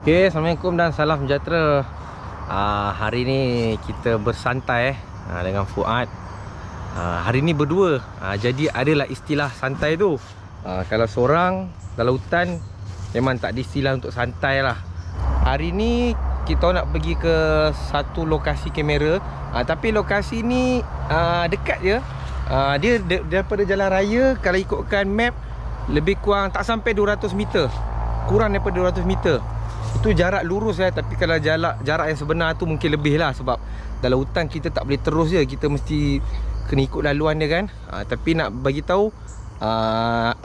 Okay, Assalamualaikum dan salam sejahtera. Hari ni kita bersantai dengan Fuad. Hari ni berdua, jadi adalah istilah santai tu. Kalau seorang dalam hutan memang tak ada istilah untuk santai lah. Hari ni kita nak pergi ke satu lokasi kamera, tapi lokasi ni dekat je. Dia daripada jalan raya, kalau ikutkan map lebih kurang tak sampai 200 meter. Kurang daripada 200 meter. Itu jarak lurus tapi kalau jarak yang sebenar tu mungkin lebih lah. Sebab dalam hutan kita tak boleh terus je, kita mesti kena ikut laluan dia kan. Tapi nak bagi tahu,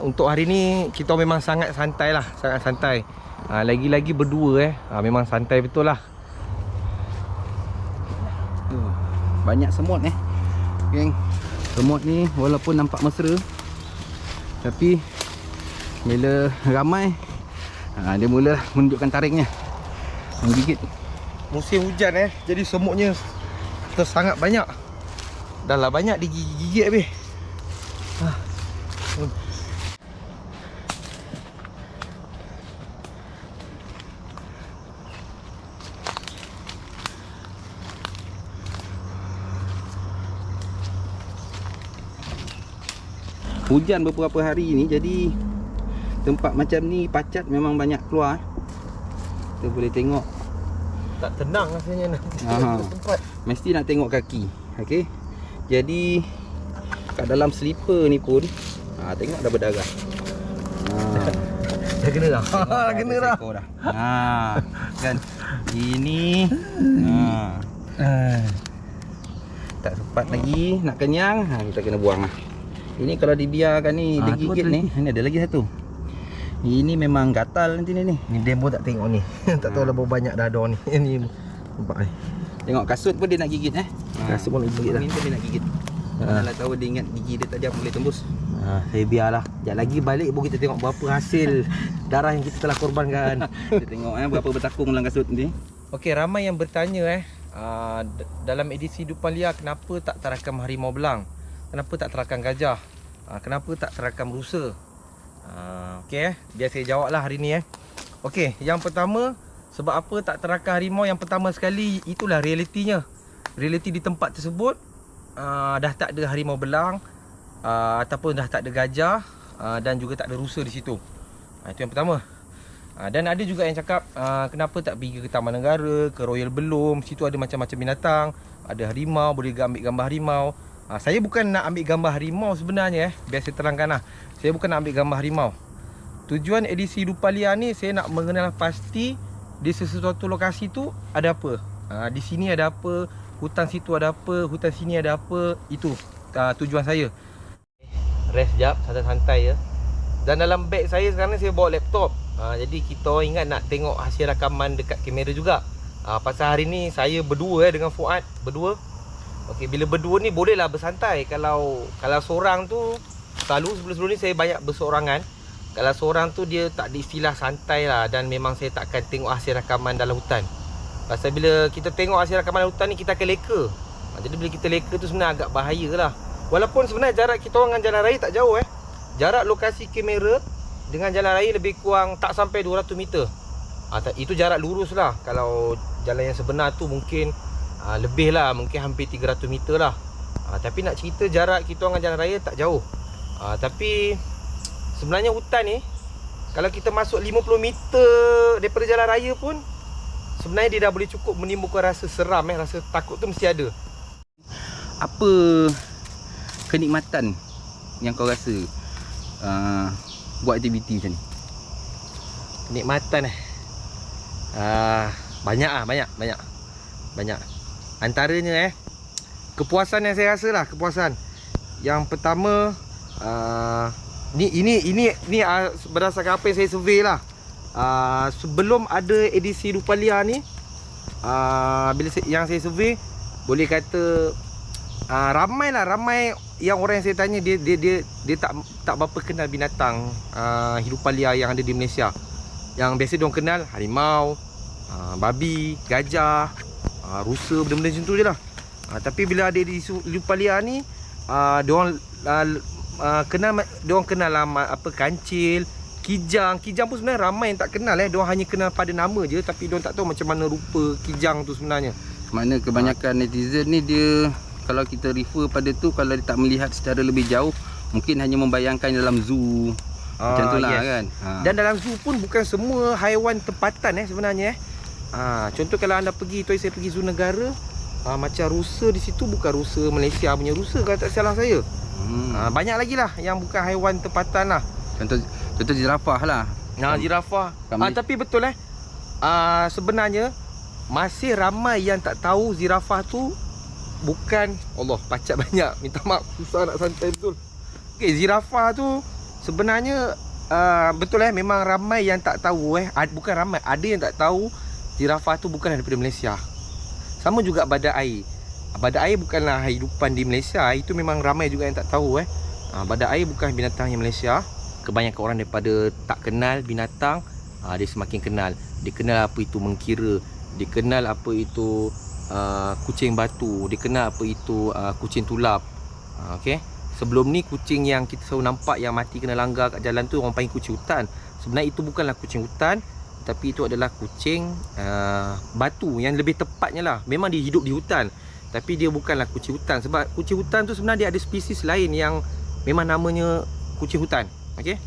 untuk hari ni kita memang sangat santai lah, sangat santai. Lagi-lagi berdua memang santai betul lah. Banyak semut geng. Semut ni walaupun nampak mesra, tapi bila ramai dia mula menunjukkan taringnya, menggigit. Musim hujan jadi semutnya sangat banyak. Dah lah banyak digigit habis. Hujan beberapa hari ni, jadi tempat macam ni pacat memang banyak keluar. Kita boleh tengok. Tak tenang rasanya nak tempat. Mesti nak tengok kaki. Okey. Jadi kat dalam slipper ni pun tengok dah berdarah. Dah kena dah. Dah kena dah. Kan. Ini tak sempat lagi nak kenyang, kita kena buang lah. Ini kalau dibiarkan ni dia gigit ni, ini ada lagi satu. Ini memang gatal nanti ni. Ni demo tak tengok ni. Tak tahu lah berapa banyak dah ada ni. Ni nampak ni. Tengok kasut pun dia nak gigit Kasut pun nak gigit dah. Ini dia nak gigit. Kalau tahu dia ingat gigi dia tajam boleh tembus. Saya biarlah. Sekejap lagi balik pun kita tengok berapa hasil darah yang kita telah korbankan. Kita tengok berapa bertakung dalam kasut ni. Okey, ramai yang bertanya dalam edisi Hidupan Liar, kenapa tak terakam harimau belang? Kenapa tak terakam gajah? Kenapa tak terakam rusa? Okey, biar saya jawab lah hari ni Okey, yang pertama, sebab apa tak terakam harimau? Yang pertama sekali, itulah realitinya. Realiti di tempat tersebut dah tak ada harimau belang, ataupun dah tak ada gajah, dan juga tak ada rusa di situ. Itu yang pertama. Dan ada juga yang cakap, kenapa tak pergi ke Taman Negara, ke Royal Belum, situ ada macam-macam binatang, ada harimau, boleh ambil gambar harimau. Saya bukan nak ambil gambar harimau sebenarnya biar saya terangkan lah. Saya bukan nak ambil gambar harimau. Tujuan edisi Hidupan Liar ni, saya nak mengenal pasti di sesuatu lokasi tu ada apa. Di sini ada apa, hutan situ ada apa, hutan sini ada apa. Itu tujuan saya. Rest sekejap, santai-santai je. Dan dalam beg saya sekarang ni saya bawa laptop. Jadi kita ingat nak tengok hasil rakaman dekat kamera juga. Pasal hari ni saya berdua dengan Fuad, berdua. Okey, bila berdua ni bolehlah bersantai. Kalau seorang tu, selalu sebelum ni saya banyak berseorangan. Kalau seorang tu dia tak ada istilah santai lah. Dan memang saya tak akan tengok hasil rakaman dalam hutan. Pasal bila kita tengok hasil rakaman dalam hutan ni, kita akan leka. Jadi bila kita leka tu sebenarnya agak bahaya lah. Walaupun sebenarnya jarak kita orang dengan jalan raya tak jauh Jarak lokasi kamera dengan jalan raya lebih kurang tak sampai 200 meter. Itu jarak lurus lah. Kalau jalan yang sebenar tu mungkin lebih lah, mungkin hampir 300 meter lah. Tapi nak cerita jarak kita dengan jalan raya tak jauh. Tapi sebenarnya hutan ni, kalau kita masuk 50 meter daripada jalan raya pun, sebenarnya dia dah boleh cukup menimbulkan rasa seram rasa takut tu mesti ada. Apa kenikmatan yang kau rasa buat aktiviti macam ni? Kenikmatan banyak. Antaranya kepuasan yang saya rasa lah, kepuasan. Yang pertama, ini berdasarkan apa yang saya survey lah. Sebelum ada edisi Hidupan Liar ni, yang saya survey, boleh kata ramai yang orang yang saya tanya, dia tak berapa kenal binatang hidupan liar yang ada di Malaysia. Yang biasa diorang kenal harimau, babi, gajah, rusa, benda-benda macam tu je lah. Tapi bila ada di Hidupan Liar ni, diorang kenal lah apa, kancil, Kijang pun sebenarnya ramai yang tak kenal Diorang hanya kenal pada nama je, tapi diorang tak tahu macam mana rupa kijang tu sebenarnya. Mana kebanyakan netizen ni dia, kalau kita refer pada tu, kalau dia tak melihat secara lebih jauh, mungkin hanya membayangkan dalam zoo. Macam tu lah kan. Dan dalam zoo pun bukan semua haiwan tempatan sebenarnya. Contoh kalau anda pergi, saya pergi zoo negara, macam rusa di situ bukan rusa Malaysia punya rusa kalau tak salah saya. Banyak lagi lah yang bukan haiwan tempatan lah. Contoh jirafah lah. Jirafah. Tapi betul sebenarnya masih ramai yang tak tahu zirafah tu bukan, Allah pacak banyak, minta maaf, susah nak santai betul. Okey, zirafah tu sebenarnya betul memang ramai yang tak tahu bukan ramai, ada yang tak tahu zirafah tu bukan daripada Malaysia. Sama juga badak air. Badak air bukanlah hidupan di Malaysia, itu memang ramai juga yang tak tahu badak air bukan binatang yang Malaysia. Kebanyakan orang daripada tak kenal binatang, dia semakin kenal. Dia kenal apa itu mengkira, dia kenal apa itu kucing batu, dia kenal apa itu kucing tulap. Okey. Sebelum ni kucing yang kita selalu nampak yang mati kena langgar kat jalan tu orang panggil kucing hutan. Sebenarnya itu bukanlah kucing hutan, tapi itu adalah kucing batu yang lebih tepatnya lah. Memang dia hidup di hutan, tapi dia bukanlah kucing hutan. Sebab kucing hutan tu sebenarnya dia ada spesies lain yang memang namanya kucing hutan. Okey.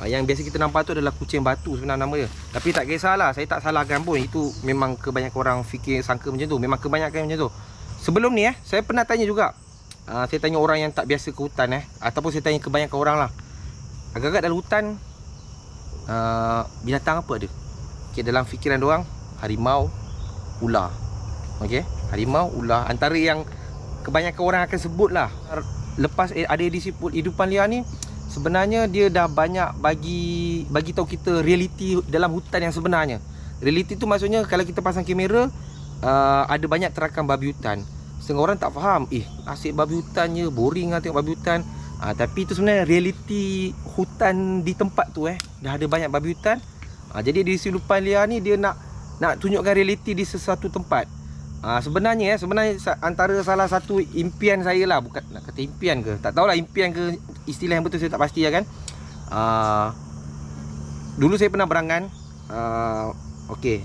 Yang biasa kita nampak tu adalah kucing batu sebenarnya nama dia. Tapi tak kisahlah, saya tak salahkan pun. Itu memang kebanyakan orang fikir, sangka macam tu. Memang kebanyakan macam tu. Sebelum ni saya pernah tanya juga. Saya tanya orang yang tak biasa ke hutan ataupun saya tanya kebanyakan orang lah. Agak-agak dalam hutan binatang apa ada? Okey, dalam fikiran diorang harimau, ular. Okey, harimau, ular. Antara yang kebanyakan orang akan sebut lah. Lepas ada edisi hidupan liar ni, sebenarnya dia dah banyak bagi tahu kita realiti dalam hutan yang sebenarnya. Realiti tu maksudnya kalau kita pasang kamera, ada banyak terakam babi hutan. Setengah orang tak faham, asyik babi hutannya, boring lah tengok babi hutan. Tapi itu sebenarnya realiti hutan di tempat tu dah ada banyak babi hutan. Jadi di hidupan liar ni dia nak tunjukkan realiti di sesuatu tempat. Sebenarnya antara salah satu impian saya lah, bukan nak kata impian ke, tak tahulah impian ke istilah yang betul saya tak pasti kan. Dulu saya pernah berangan. Okey,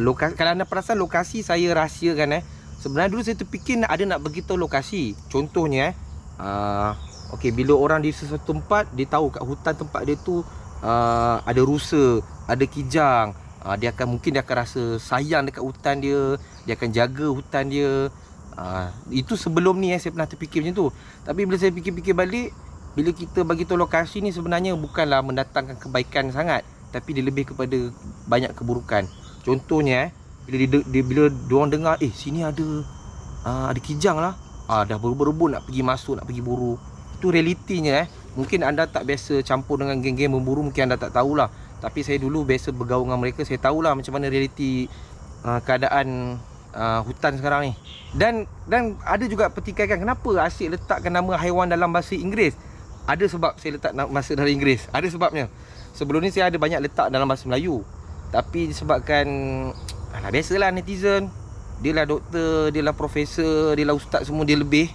lokasi, kalau anda perasan lokasi saya rahsiakan sebenarnya dulu saya terfikir nak beritahu lokasi. Contohnya okey, bila orang di sesuatu tempat, dia tahu kat hutan tempat dia tu ada rusa, ada kijang. Dia akan rasa sayang dekat hutan dia, dia akan jaga hutan dia. Itu sebelum ni saya pernah terfikir macam tu. Tapi bila saya fikir-fikir balik, bila kita bagi tahu lokasi ni sebenarnya bukanlah mendatangkan kebaikan sangat, tapi dia lebih kepada banyak keburukan. Contohnya bila diorang dengar sini ada kijang lah, dah berebut nak pergi masuk, nak pergi buru. Itu realitinya. Mungkin anda tak biasa campur dengan geng-geng memburu, mungkin anda tak tahulah. Tapi saya dulu biasa bergaul dengan mereka, saya tahulah macam mana realiti keadaan hutan sekarang ni. Dan ada juga pertikaian, kenapa asyik letakkan nama haiwan dalam bahasa Inggeris. Ada sebab saya letak bahasa dalam Inggeris, ada sebabnya. Sebelum ni saya ada banyak letak dalam bahasa Melayu, tapi disebabkan biasalah netizen, dia lah doktor, dia lah profesor, dia lah ustaz, semua dia lebih.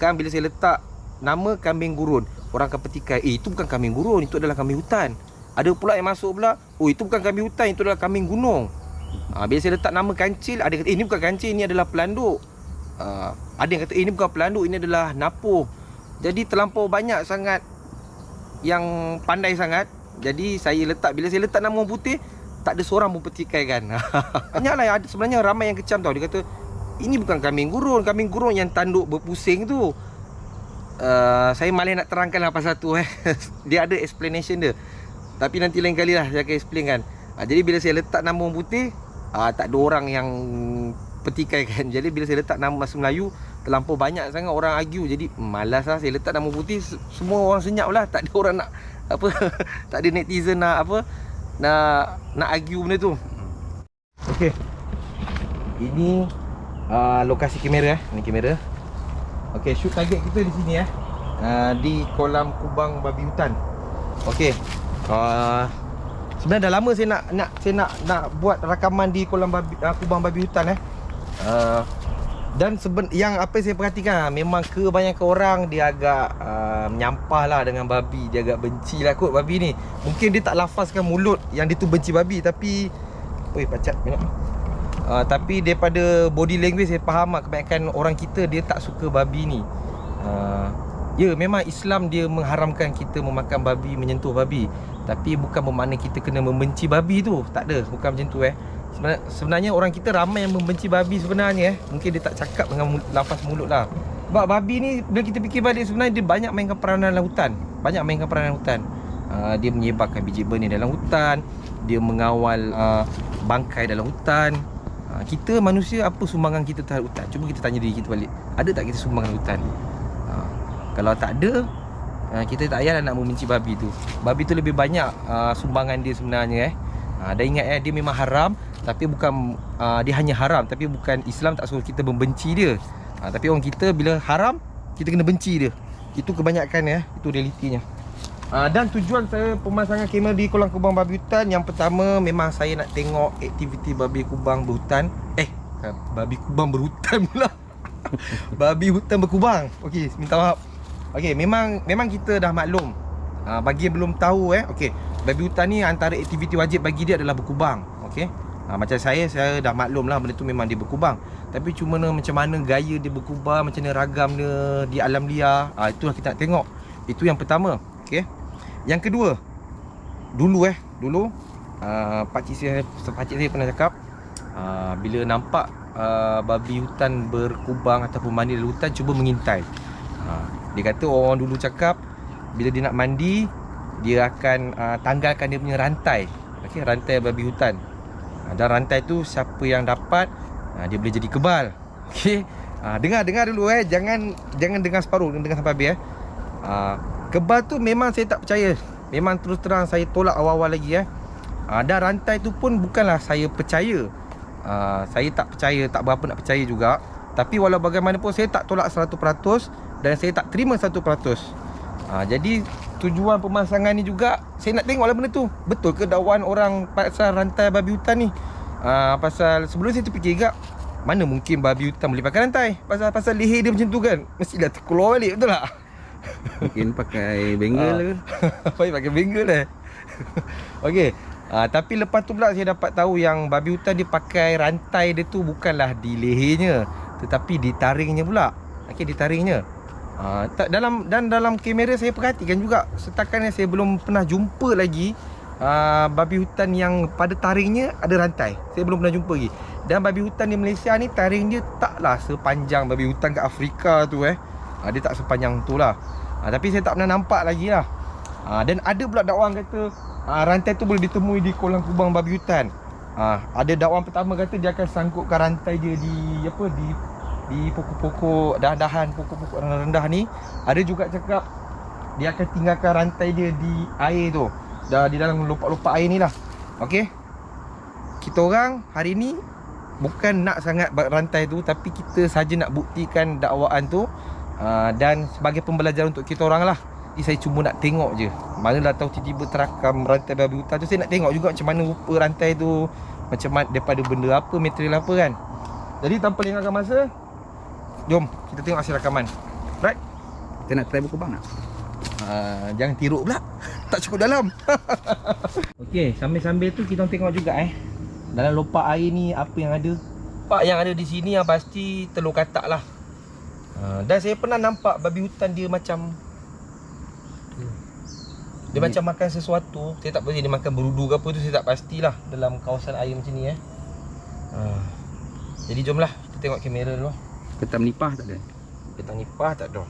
Kan bila saya letak nama kambing gurun, orang akan petikai, itu bukan kambing gurun, itu adalah kambing hutan. Ada pula yang masuk pula, itu bukan kambing hutan, itu adalah kambing gunung. Bila saya letak nama kancil, ada kata ini bukan kancil, ini adalah pelanduk. Ada yang kata ini bukan pelanduk, ini adalah napuh. Jadi terlampau banyak sangat yang pandai sangat. Jadi saya letak, bila saya letak nama orang putih, tak ada seorang pun petikai kan. Banyaklah sebenarnya ramai yang kecam tau. Dia kata ini bukan kambing gurun yang tanduk berpusing tu. Saya malah nak terangkan lah pasal tu Dia ada explanation dia, tapi nanti lain kali lah saya akan explain kan. Jadi bila saya letak nama orang putih, tak ada orang yang petikai kan. Jadi bila saya letak nama bahasa Melayu, terlampau banyak sangat orang argue. Jadi malas lah saya letak nama putih, semua orang senyap lah. Tak ada orang nak tak ada netizen nak argue benda tu. Okey, ini lokasi kamera Ini kamera. Okey, shoot target kita di sini di kolam kubang babi hutan. Okey. Sebenarnya dah lama saya nak buat rakaman di kolam kubang babi hutan Dan yang apa yang saya perhatikan, memang kebanyakan orang dia agak menyampah lah dengan babi. Dia agak benci lah kot babi ni. Mungkin dia tak lafazkan mulut yang dia tu benci babi, tapi pacat minum. Tapi daripada body language saya faham lah, kebanyakan orang kita dia tak suka babi ni. Ya, memang Islam dia mengharamkan kita memakan babi, menyentuh babi. Tapi bukan bermakna kita kena membenci babi tu. Tak ada, bukan macam tu Sebenarnya orang kita ramai yang membenci babi sebenarnya Mungkin dia tak cakap dengan lafaz mulut lah. Sebab babi ni bila kita fikir balik, sebenarnya dia banyak mainkan peranan dalam hutan. Banyak mainkan peranan dalam hutan. Dia menyebarkan biji benih dalam hutan. Dia mengawal bangkai dalam hutan. Kita manusia, apa sumbangan kita terhadap hutan? Cuba kita tanya diri kita balik. Ada tak kita sumbangan hutan? Kalau tak ada, kita tak payahlah nak membenci babi tu. Babi tu lebih banyak sumbangan dia sebenarnya Dan ingat dia memang haram. Tapi bukan dia hanya haram, tapi bukan Islam tak suruh kita membenci dia. Tapi orang kita bila haram, kita kena benci dia. Itu kebanyakan itu realitinya. Dan tujuan saya pemasangan kamera di kolam kubang babi hutan, yang pertama memang saya nak tengok aktiviti babi kubang berhutan. Babi kubang berhutan pula. Babi hutan berkubang. Okey, minta maaf. Okey, memang kita dah maklum. Bagi yang belum tahu babi hutan ni antara aktiviti wajib bagi dia adalah berkubang. Okey. Macam saya dah maklum lah benda tu memang dia berkubang. Tapi cuma macam mana gaya dia berkubang, macam mana ragam dia di alam liar, itulah kita nak tengok. Itu yang pertama. Okey. Yang kedua, dulu pakcik saya pernah cakap, bila nampak babi hutan berkubang ataupun mandi dalam hutan, cuba mengintai. Dia kata orang dulu cakap, bila dia nak mandi, dia akan tanggalkan dia punya rantai. Rantai babi hutan. Dan rantai tu siapa yang dapat, dia boleh jadi kebal. Dengar dulu jangan dengar separuh, dengar sampai habis Kebal tu memang saya tak percaya. Memang terus terang saya tolak awal-awal lagi Dan rantai tu pun bukanlah saya percaya. Saya tak percaya, tak berapa nak percaya juga. Tapi walau bagaimanapun saya tak tolak 100% dan saya tak terima 100%. Jadi tujuan pemasangan ni juga, saya nak tengoklah benda tu betul ke dakwaan orang pasal rantai babi hutan ni. Pasal sebelum saya terfikir juga, mana mungkin babi hutan boleh pakai rantai. Pasal leher dia macam tu kan, mestilah terkeluar balik, betul tak? Mungkin pakai bengal ke? Pakai bengal Okey. Tapi lepas tu pula saya dapat tahu yang babi hutan dia pakai rantai dia tu bukanlah di lehernya, tetapi di taringnya pula. Di taringnya. Dalam kamera saya perhatikan juga, setakat ni saya belum pernah jumpa lagi babi hutan yang pada taringnya ada rantai. Saya belum pernah jumpa lagi. Dan babi hutan di Malaysia ni, taring dia taklah sepanjang babi hutan kat Afrika tu dia tak sepanjang tu lah. Tapi saya tak pernah nampak lagi lah. Dan ada pula dakwaan kata rantai tu boleh ditemui di kolam kubang babi hutan. Ada dakwaan pertama kata dia akan sangkutkan rantai dia di pokok-pokok, dahan-dahan, pokok-pokok rendah ni. Ada juga cakap dia akan tinggalkan rantai dia di air tu, di dalam lopak-lopak air ni lah. Okey. Kita orang hari ni bukan nak sangat rantai tu, tapi kita saja nak buktikan dakwaan tu. Dan sebagai pembelajaran untuk kita orang lah. Jadi saya cuma nak tengok je. Manalah tahu tiba-tiba terakam rantai babi hutan tu, saya nak tengok juga macam mana rupa rantai tu, macam mana, daripada benda apa, material apa kan. Jadi tanpa lengahkan masa, jom kita tengok hasil rakaman. Right? Kita nak try berkubang tak? Jangan tiruk pula. Tak cukup dalam. Okey, sambil-sambil tu kita tengok juga dalam lopak air ni apa yang ada. Pak yang ada di sini yang pasti telur katak lah. Dan saya pernah nampak babi hutan dia macam macam makan sesuatu. Saya tak pasti dia makan berudu ke apa tu, saya tak pastilah dalam kawasan air macam ni Jadi jomlah kita tengok kamera dulu. Ketam nipah tak ada? Ketam nipah tak ada.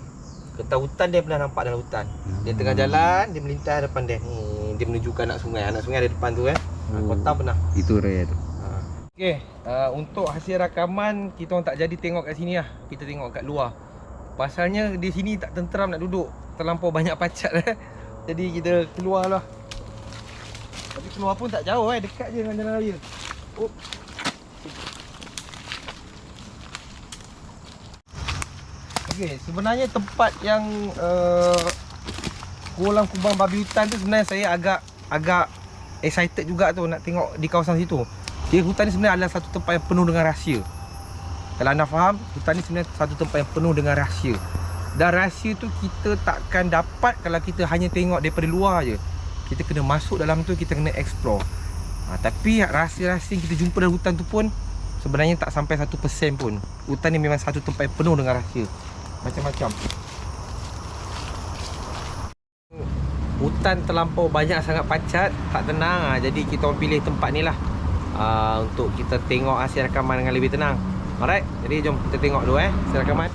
Ketam hutan dia pernah nampak dalam hutan. Dia tengah jalan, dia melintas depan dia. Dia menuju ke anak sungai. Anak sungai ada depan tu Ketam pernah. Itu rare tu. Okey, untuk hasil rakaman kita orang tak jadi tengok kat sini lah. Kita tengok kat luar. Pasalnya di sini tak tenteram nak duduk. Terlampau banyak pacat Jadi kita keluar lah. Tapi keluar pun tak jauh dekat je dengan jalan raya. Okey, sebenarnya tempat yang kolam kubang babi hutan tu sebenarnya saya agak excited juga tu nak tengok di kawasan situ. Dia hutan ni sebenarnya adalah satu tempat yang penuh dengan rahsia. Kalau anda faham, hutan ni sebenarnya satu tempat yang penuh dengan rahsia. Dan rahsia tu kita takkan dapat kalau kita hanya tengok daripada luar je. Kita kena masuk dalam tu, kita kena explore. Tapi rahsia-rahsia yang kita jumpa dalam hutan tu pun sebenarnya tak sampai 1% pun. Hutan ni memang satu tempat yang penuh dengan rahsia. Macam-macam. Hutan terlampau banyak sangat pacat, tak tenang. Jadi kita orang pilih tempat ni lah untuk kita tengok hasil rakaman dengan lebih tenang. Alright, jadi jom kita tengok dulu hasil rakaman.